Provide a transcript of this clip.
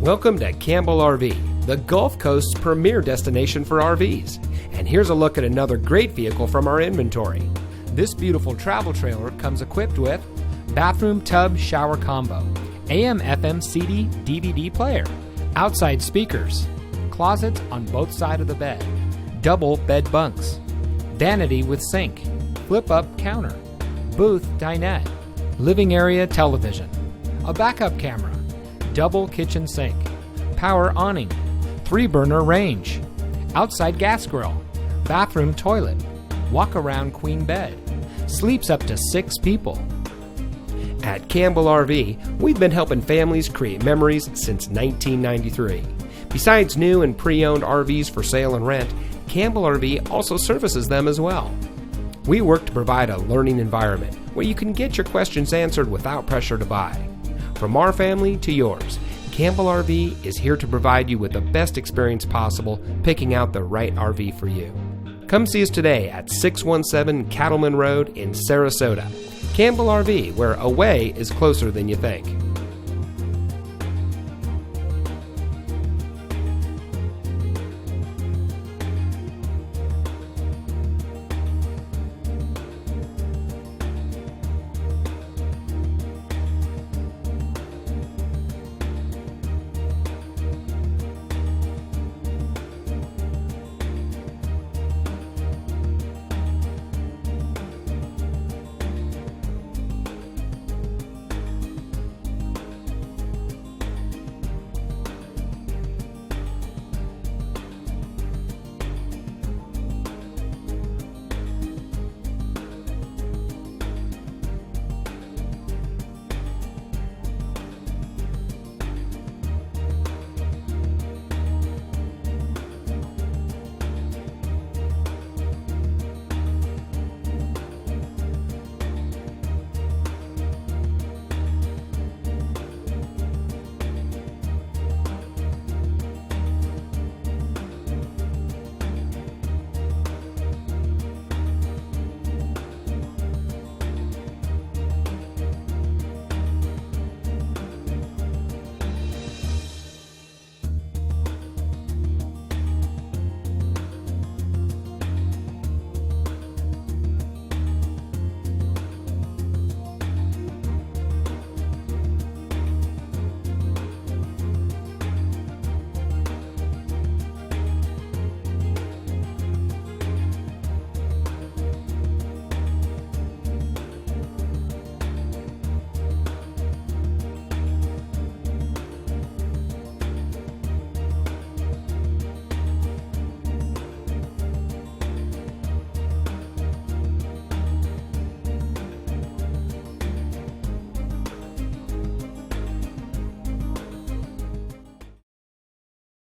Welcome to Campbell RV, the Gulf Coast's premier destination for RVs. And here's a look at another great vehicle from our inventory. This beautiful travel trailer comes equipped with bathroom tub shower combo, AM/FM CD DVD player, outside speakers, closets on both sides of the bed, double bed bunks, vanity with sink, flip-up counter, booth dinette, living area television, a backup camera, double kitchen sink, power awning, 3-burner range, outside gas grill, bathroom toilet, walk-around queen bed, sleeps up to 6 people. At Campbell RV, we've been helping families create memories since 1993. Besides new and pre-owned RVs for sale and rent, Campbell RV also services them as well. We work to provide a learning environment where you can get your questions answered without pressure to buy. From our family to yours, Campbell RV is here to provide you with the best experience possible picking out the right RV for you. Come see us today at 617 Callemen Road in Sarasota. Campbell RV, where away is closer than you think.